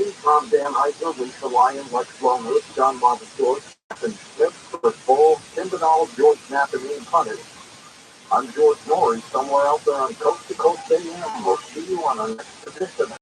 Steve, Tom, Dan, Iser, Lisa, Lion, Lex, Lone, John, Marvin, George, Captain Smith, Chris Bull, Tim Banal, George Knapp, and Ian Punnett. I'm George Norrie, somewhere out there on Coast to Coast AM. We'll see you on our next edition.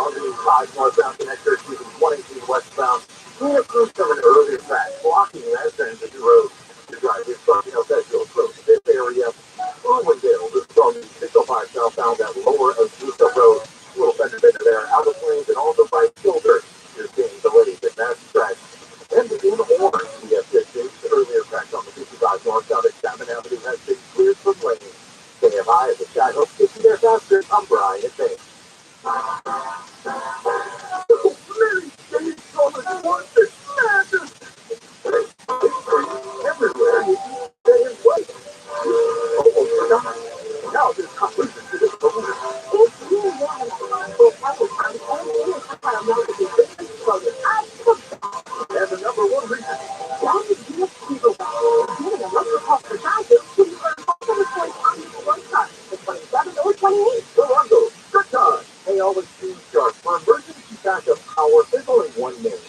105 northbound connector using 118 westbound. We have crews coming earlier back, blocking that transition road. The drive is starting out that you'll approach this area. Irwindale, this is on the 605 southbound at lower Azusa Road. A little fender bender there, out of lanes and also by shoulder. You're seeing delays at that stretch. And in order, we have 15 earlier tracks on the 55 northbound at Chapman Avenue has been cleared from lanes. KMI at the Sky Hope 50 there faster. I'm Brian. It's a everywhere you stay in place. Almost forgot. Now this conclusion to this program. And the number one reason. Toronto, good time. They always seem sharp. For emergency backup power, there's only one name.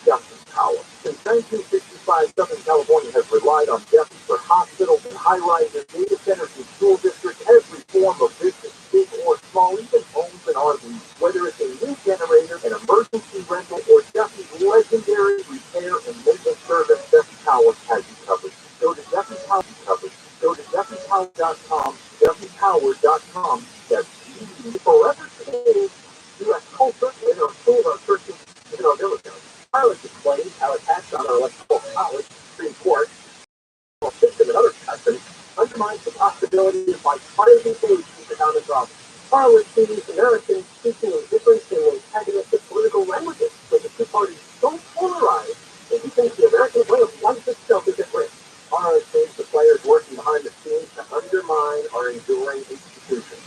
Duffy Power. Since 1965, Southern California has relied on Duffy for hospitals and high-rises, data centers and school districts, every form of business, big or small, even homes and RVs. Whether it's a new generator, an emergency rental, or Duffy's legendary repair and maintenance service, Duffy Power has you covered. Go to Duffy Power covered. Go to DuffyPower.com, DuffyPower.com. That's easy forever changed U.S. culture and our school, our churches, and our military. Pilots explains how attacks on our electoral college, Supreme Court, system, and other customs undermines the possibility of bipartisan engagement in economic office. Pilots sees Americans speaking in different and antagonistic political languages, so the two parties don't polarize, and he thinks the American way of life itself is at risk. Pilots thinks the players working behind the scenes to undermine our enduring institutions.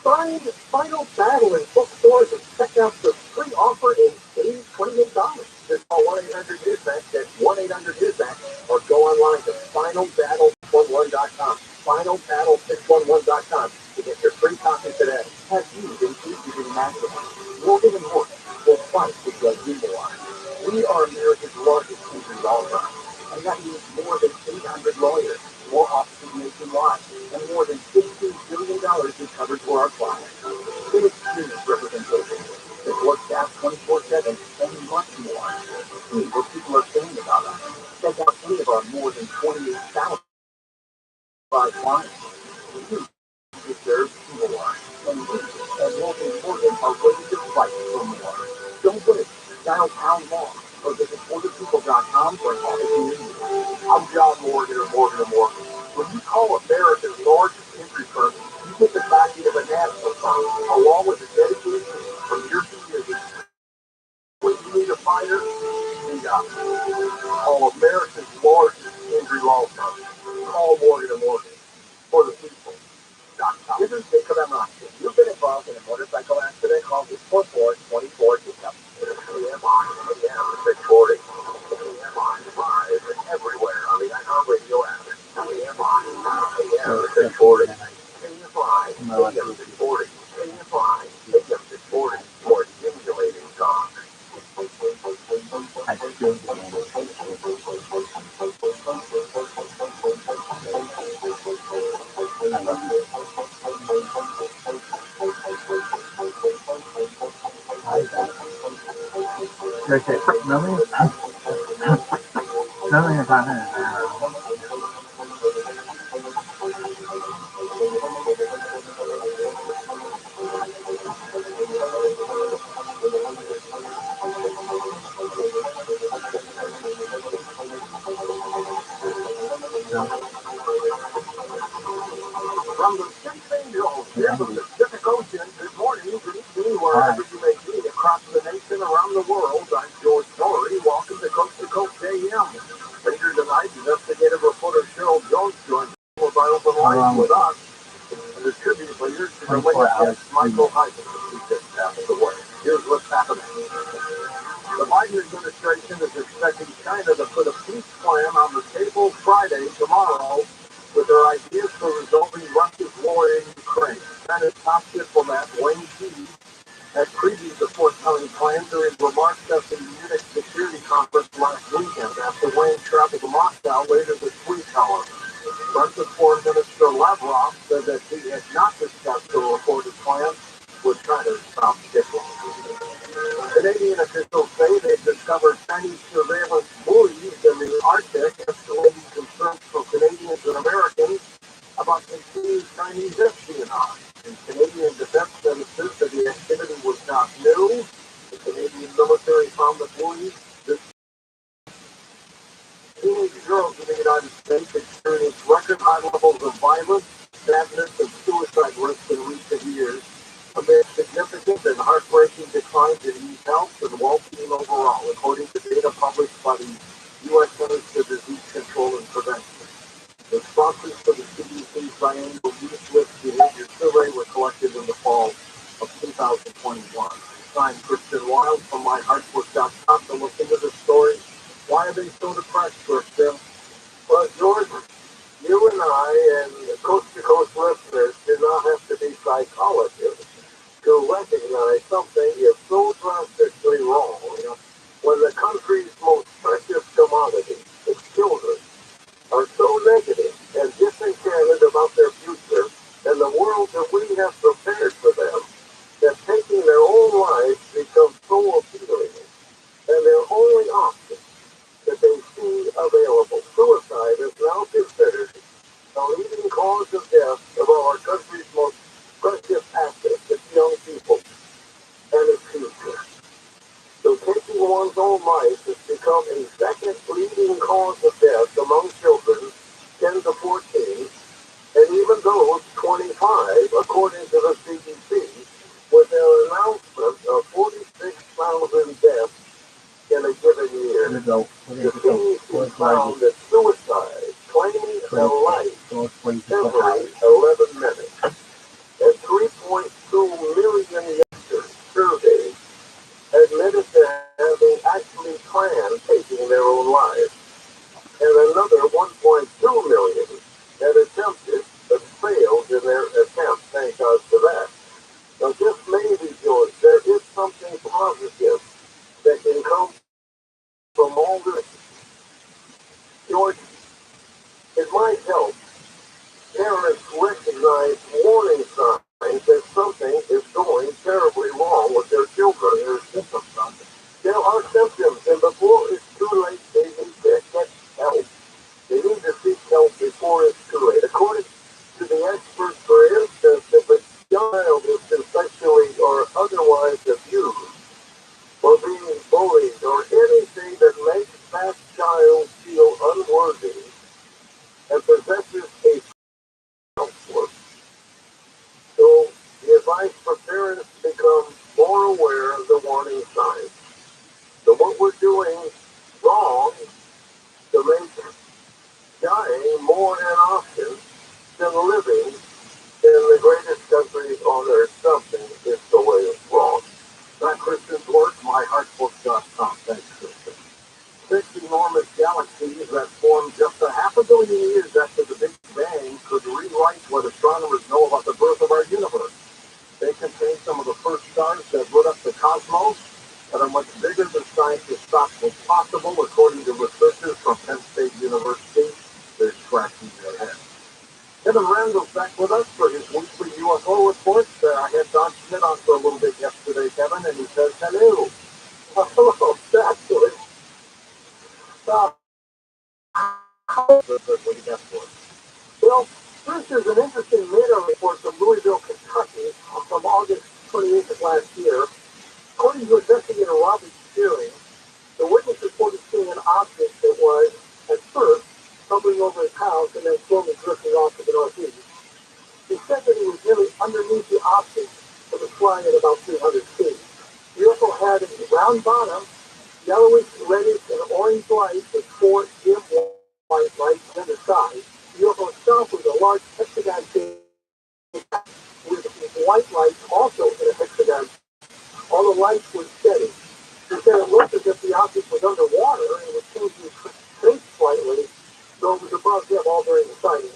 Find Final Battle in bookstores and check out the free offer and save $28. Just call 1-800-NEWSMAX, that's 1-800-NEWSMAX, or go online to finalbattle611.com, finalbattle611.com to get your free copy today. Have you been using Mastermind? Morgan & Morgan will fight with the more. We are America's largest injury law firm, and that means more than 800 lawyers, more offices nationwide, and more than $15 billion in coverage for our clients. Inexperienced representation that works out 24/7 and much more. See what people are saying about us. Check out any of our more than 28,000 clients. You deserve more. And we at Morgan & Morgan are ready to fight for more. Don't wait. Dial pound more or visit borderpeople.com for an office in India. I'm John Morgan of Morgan & Morgan. When you call America's largest injury firm, you get the backing of a national firm, along with the dedication from your community. When you need a fighter, we got it. Call America's largest injury law firm. Call Morgan & Morgan for the people. This is Jacob M. Ross. If you've been involved in a motorcycle accident, call 844-24 Jacob. AMI, AM640. AMI live and everywhere on the iHeartRadio app. AMI, AM640. AMI, AM640. AMI, AM640. More stimulating talk. Rồi sẽ nó mới người ta này From the Six Angels, from the Pacific Ocean, good morning, good evening, wherever you may be across the nation, around the world. I'm George Norrie. Welcome to Coast AM. Later tonight, investigative reporter Cheryl Jones joins us by open line with us. And the tribute leaders to the latest Michael Heisen, who just passed away. Here's what's happening. The Biden administration is expecting China to put a peace plan on the table Friday, tomorrow, with their ideas for resolving Russia's war in Ukraine. China's top diplomat, Wang Yi, had previewed the forthcoming plan during remarks at the Munich Security Conference last weekend after Wang traveled to Moscow later this week, however. Russia's Foreign Minister Lavrov said that he had not discussed the reported plan with China's top diplomat. military found the police. Teenage girls in the United States experienced record high levels of violence, sadness, and suicide risk in recent years, amid significant and heartbreaking declines in youth health and well-being overall, according to data published by the U.S. Centers for Disease Control and Prevention. Responses to the CDC's biannual youth risk behavior survey were collected in the fall of 2021. Signed Christian Wild from myheartbook.com to look into the story. Why are they so depressed, Christian? Well, George, you and I and coast-to-coast listeners do not have to be psychologists to recognize something is so drastically wrong when the country's most precious commodity, its children, are so negative and disenchanted about their future and the world that we have prepared for them, that taking their own lives becomes so appealing, and their only option that they see available. Suicide is now considered the leading cause of death of our country's most precious asset, its young people and its future. So taking one's own life has become a second leading cause of death among children 10 to 14, and even those 25, according to the CDC, with their announcement of 46,000 deaths in a given year. The CDC found that suicide claims a life every 11 minutes, and 3.2 million youngsters surveyed admitted to having actually planned taking their own lives, and another 1.2 million had attempted but failed in their attempt. Thank God for that. Now, just maybe, George, there is something positive that can come from all this. George, it might help parents recognize warning signs that something is going terribly wrong with their children. There are symptoms. There are symptoms, and before it's too late, they need to get help. They need to seek help before it's too late. According to the experts, for instance, if a child has been sexually or otherwise abused, or being bullied, or anything that makes that child feel unworthy and possesses a self-worth. So the advice for parents becomes more aware of the warning signs. So what we're doing wrong to make dying more an option than living in the greatest country on earth. Something is the way it's wrong. That Christian's work, myheartbook.com. Thanks, Christian. 6 enormous galaxies that formed just a half a billion years after the Big Bang could rewrite what astronomers know about the birth of our universe. They contain some of the first stars that lit up the cosmos that are much bigger than scientists thought was possible, according to researchers from Penn State University. They're scratching their heads. Kevin Randall's back with us for his weekly UFO report. I had Don Schmidt on for a little bit yesterday, Kevin, and he says hello. Hello, actually. What do you got for us? Well, first is an interesting radar report from Louisville, Kentucky, from August 28th of last year. According to investigator Rabbi, the witness reported seeing an object that was, at first, hovering over his house and then slowly drifting off to the northeast. He said that he was nearly underneath the object that was flying at about 300 feet. The UFO had a round bottom, yellowish, reddish, and orange light with 4 dim white lights on the side. The UFO itself was a large hexagon shape with white lights also in a hexagon. All the lights were steady. He said it looked as if the object was underwater and was changing shape slightly, though it was above him all during the sighting.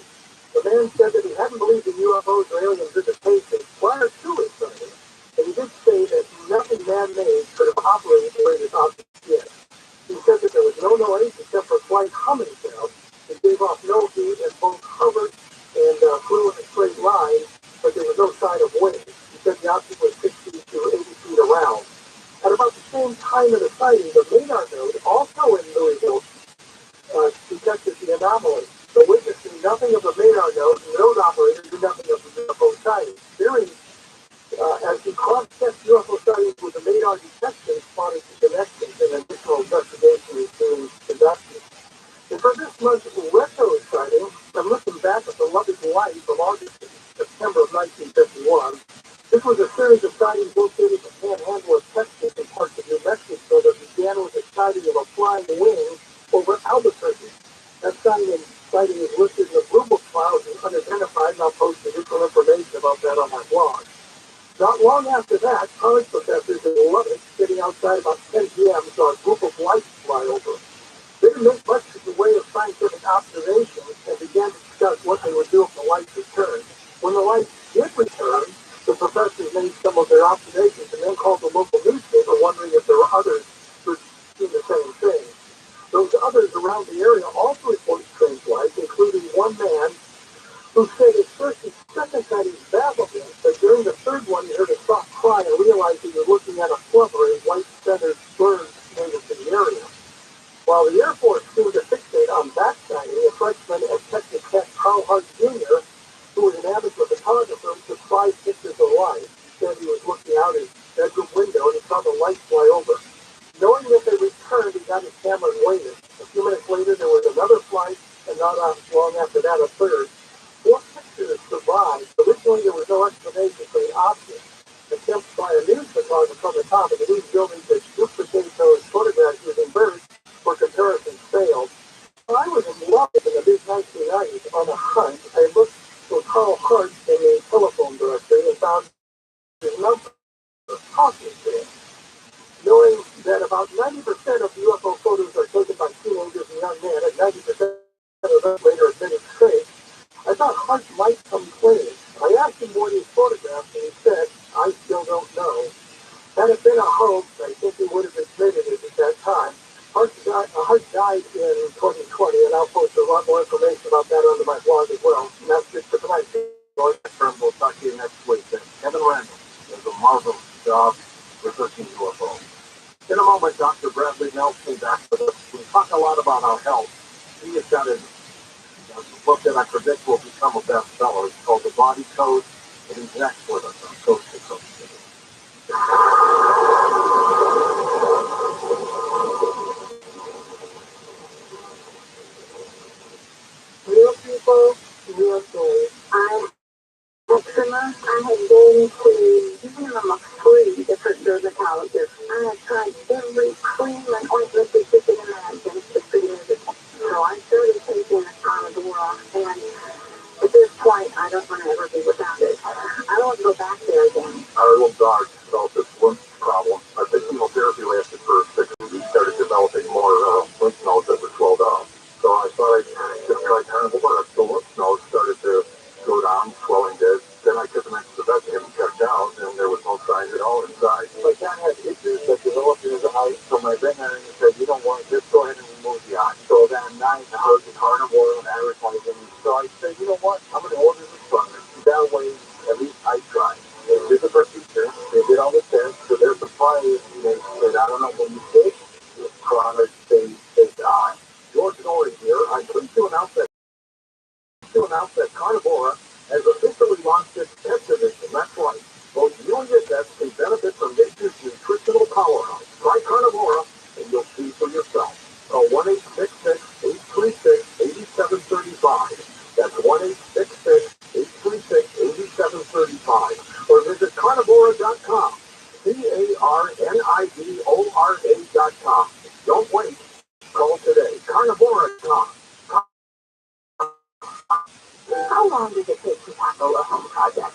The man said that he hadn't believed in UFOs or alien visitation prior to his sighting, and he did say that nothing man-made could have operated the way this object did. He said that there was no noise except for slight humming sound. It gave off no heat and both hovered and flew in a straight line, but there was no sign of wind. He said the object was 60 to 80 feet around. At about the same time of the sighting, the radar node, also in Louisville, detected the anomaly. The witness knew nothing of the radar node, and the node operator knew nothing of the UFO sighting. As he cross-checked UFO sightings with the radar detection, spotted located in the panhandle of Texas and parts of New Mexico that began with the sighting of a flying wing over Albuquerque. That sighting is listed in the Blue Book file as unidentified, and I'll post additional information about that on my blog. Not long after that, college professors in Lubbock, sitting outside about 10 p.m., saw a group of lights fly over. They didn't make much in the way of scientific observation and began to discuss what they would do if the lights returned. When the lights did return, the professors made some of their observations and then called the local newspaper, wondering if there were others who had seen the same thing. Those others around the area also reported strange lights, including one man who said at first his second sighting baffled him, but during the third one he heard a soft cry and realized he was looking at a flubber and white feathered bird native to the area. While the Air Force seemed to fixate on that sighting, a freshman at Texas Tech, Carl Hart Jr., who was an avid photographer, took 5 pictures of lights. He said he was looking out his bedroom window and he saw the lights fly over. Knowing that they returned, he got his camera and waited. A few minutes later, there was another flight, and not long after that, a third. 4 pictures survived. Originally, there was no explanation for the object. Attempts by a news photographer from the top of the news building to duplicate those photographs using birds for comparison failed. When I was in Lubbock in the mid-1990s on a hunt, I looked for Carl Hart in a telephone directory and found his number, talking to him. Knowing that about 90% of UFO photos are taken by teenagers and young men, and 90% of them later admitted fake, I thought Hart might come clean. I asked him what he photographed, and he said, "I still don't know." Had it been a hoax, I think he would have admitted it at that time. Hart died in 2020, and I'll post a lot more information about that under my blog as well. And that's it for tonight. We'll talk to you next week. Kevin Randall does a marvelous job researching UFO. In a moment, Dr. Bradley Nelson back with us. We talk a lot about our health. He has got a book that I predict will become a bestseller. It's called The Body Code, and he's next with us on Coast to Coast. Real people, real stories. I'm eczema. I have been to minimum of 3 different dermatologists. I have tried every cream and ointment that you can imagine to treat it. So I started taking Carnivora, and at this point, I don't want to ever be without it. I don't want to go back there again. Our little dog developed this lymph problem. I think chemotherapy lasted for 6 weeks. He started developing more lymph nodes that were swelled up. So I thought I'd just try Carnivora. The lymph nodes started to go down, swelling did. Then I took him into the vet to get him checked out, and there was no signs at all inside. My dad had issues that developed in his eye, so my veterinarian said, "You don't want to just go ahead and remove the eye." So that night, I heard the Carnivora and advertising. So I said, "You know what? I'm going to order this product. That way, at least I tried." They did the procedure. They did all the tests. So they're surprised. They said, "I don't know when you take this product, they die." George Norrie here. I'm pleased to announce that Carnivora has officially launched its pet division. That's right. Both you and your pets can benefit from nature's nutritional powerhouse. Try Carnivora, and you'll see for yourself. Call 1-866-836-8735. That's 1-866-836-8735. Or visit carnivora.com. CARNIVORA.com. Don't wait. Call today. Carnivora.com. How long does it take to tackle a home project?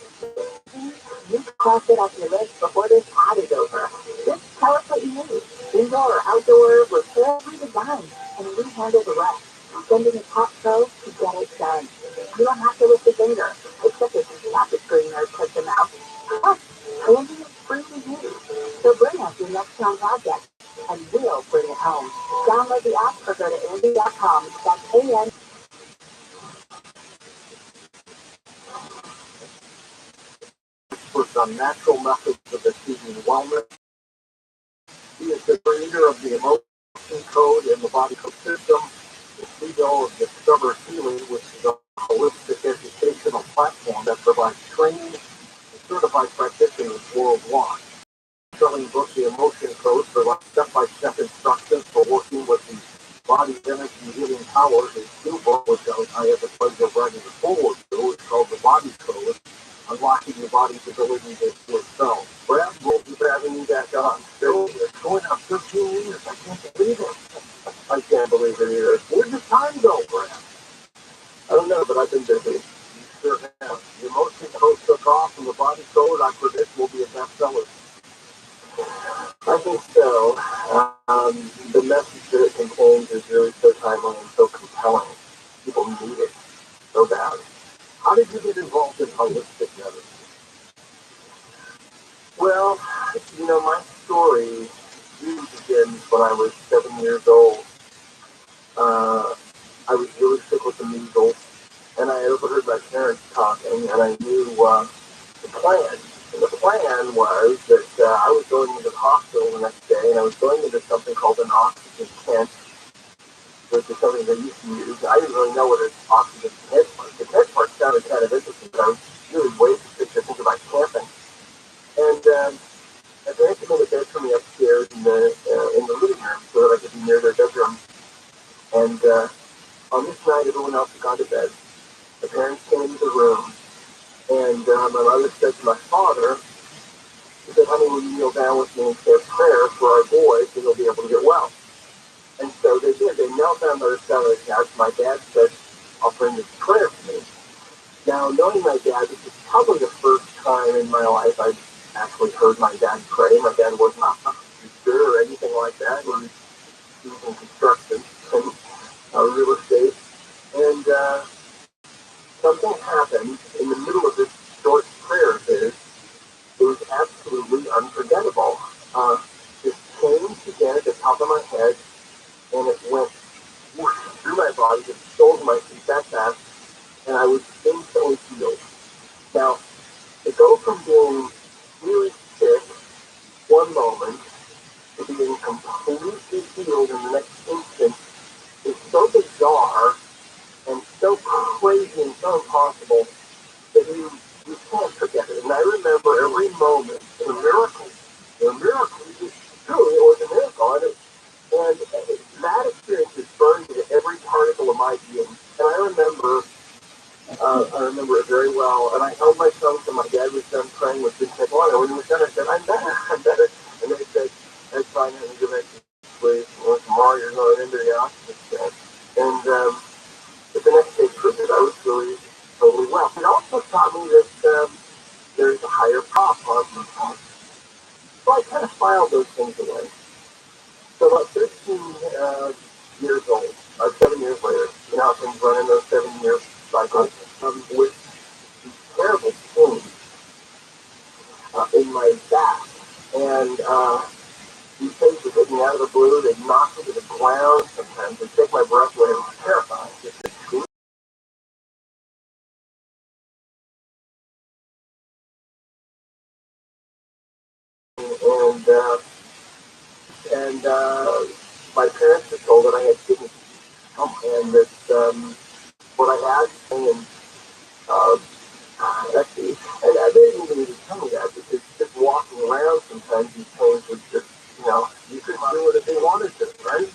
You cross it off your list before this ad is over. Just tell us what you need. Indoor or outdoor, repair, redesign, and we handle the rest. Sending a top pro to get it done. You don't have to lift a finger, except if you have the screen or touch them out. Plus, Andy is free to use. So bring us your next home project, and we'll bring it home. Download the app or go to Andy.com. That's AN. For some natural methods of achieving wellness. He is the creator of the emotion code and the body code system, the CEO of Discover Healing, which is a holistic educational platform that provides training and certified practitioners worldwide. Selling book, The Emotion Code, provides step-by-step instructions for working with the body's energy healing power. His new book, which I have the pleasure of writing the forward to, is called The Body Code. unlocking your body's ability to heal itself. Brad, we'll be having you back on. So it's going on 13 years. I can't believe it. I can't believe it either. Where'd the time go, Brad? I don't know, but I've been busy. You sure have. Your motion post took off, and the body code, I predict, will be a bestseller. I think so. The message that it contains is really so timely and so compelling. People need it so bad. How did you get involved in holistic medicine? Well, my story really begins when I was 7 years old. I was really sick with the measles, and I overheard my parents talking, and I knew the plan. And the plan was that I was going into the hospital the next day, and I was going into something called an oxygen tent, which is something they used to use. I didn't really know what an oxygen tent was. The tent part sounded kind of interesting, but I was really way too sick to think about camping. And my parents had made a bed for me upstairs in the living room so that I could be near their bedroom. And on this night, everyone else had gone to bed. The parents came into the room, and my mother said to my father, she said, "Honey, will you kneel down with me and say a prayer for our boy so he'll be able to get well?" And so they did. They knelt down by the side of the couch. My dad said, "I'll bring this prayer for me." Now, knowing my dad, this is probably the first time in my life I've actually heard my dad pray. My dad wasn't a preacher or anything like that. He was in construction and real estate. And something happened in the middle of this short prayer of his. It was absolutely unforgettable. This change began at the top of my head, and it went through my body, just stole my feet that fast, and I was instantly healed. Now, to go from being really sick one moment to being completely healed in the next instant is so bizarre and so crazy and so impossible that you can't forget it. And I remember every moment in a miracle. A miracle. Truly, it was a miracle. And that experience is burned into every particle of my being. And I remember it very well. And I held my tongue till my dad was done praying with big take water. When he was done, I said, "I'm better, I'm better." And they said, "That's fine, and go back to sleep. Well, tomorrow you're going into the oxygen tent." And but the next day proved that I was really totally well. It also taught me that there's a higher power. So I kind of filed those things away. So about 13 years old, 7 years later, things run in those 7 year cycles, with these terrible pain in my back. And these things would hit me out of the blue. They'd knock me to the ground sometimes. They'd take my breath away. It was terrifying. And my parents were told that I had kidney disease, and that what I had, and actually, and they didn't even need to tell me that, because just walking around sometimes these pains would just, you couldn't do it if they wanted to, right?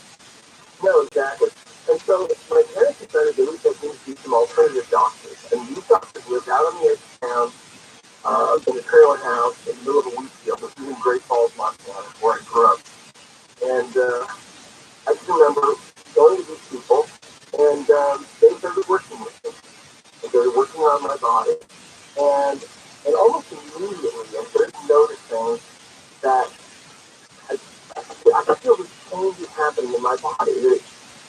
No, exactly. And so my parents decided they would take me to see some alternative doctors, and these doctors lived out on the edge of town, in a trailer house in the middle of a wheat field. This is in Great Falls, Montana, where I grew up. And I just remember going to these people, and they started working with me. And they were working on my body, and almost immediately I started noticing that I, I feel this change is happening in my body. That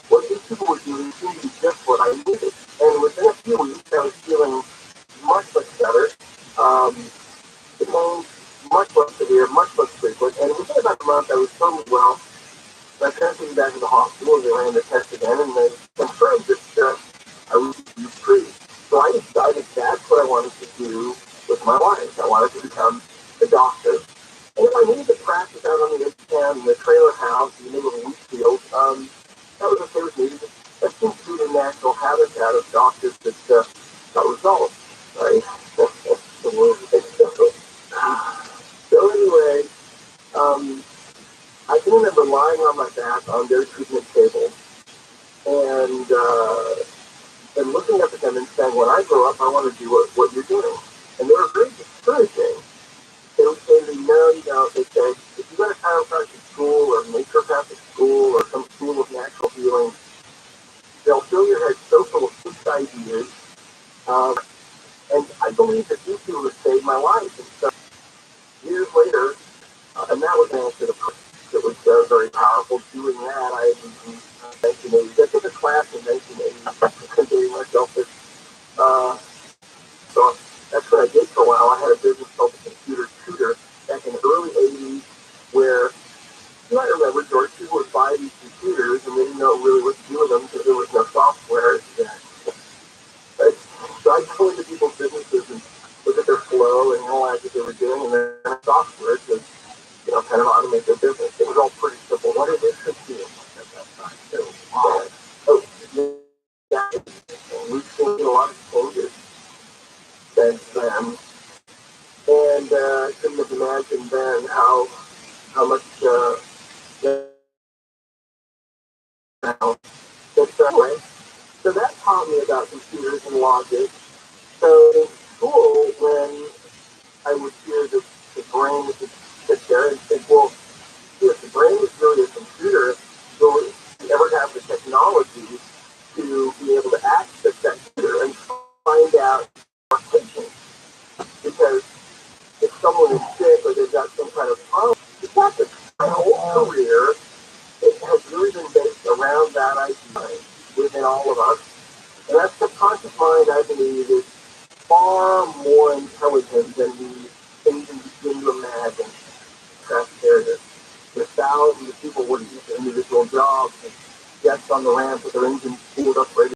what these people were doing seemed to be just what I needed. And within a few weeks, I was feeling much, much better. Um, the pain much less severe, much less frequent. And within about a month, I was totally well. My parents took me back to the hospital. They ran the test again, and they confirmed that I was disease-free. So I decided that's what I wanted to do with my life. I wanted to become a doctor. And if I needed to practice out on the edge of town in the trailer house in the middle of a wheat field, that was okay with me. That seems to be the natural habitat of doctors that got results, right? So anyway, I can remember lying on my back on their treatment table and looking up at them and saying, "When I grow up, I want to do what you're doing." And they were very discouraging. They would say to me, no, they say, if you go to chiropractic school or naturopathic school or some school of natural healing, they'll fill your head so full of fixed ideas. And I believe that these people have saved my life. And so years later, and that was an answer to that was very powerful. Doing that, I in 1980. I took a class in 1980, considering myself as so that's what I did for a while. I had a business called the Computer Tutor back in the early 80s where you might remember, George, people would buy these computers and they didn't know really what to do with them because there was no software. So I'd go into people's businesses and look at their flow and analyze what they were doing and then software to, kind of automate their business. It was all pretty simple. What it is to do at that time. Yeah, we've seen a lot of changes since then. And I couldn't have imagined then how much now. But anyway, so that taught me about computers and logic. So in school, when I would hear the brain would sit there and think, well, if the brain is really a computer, will it ever have the technology to be able to access that computer and find out our patients? Because if someone is sick or they've got some kind of problem, it's not that my whole career, it has really been based around that idea within all of us. And that subconscious mind, I believe, is far more intelligent than we can even begin to imagine. There it is. There's thousands of people working at individual jobs and guests on the ramp with their engines pulled up ready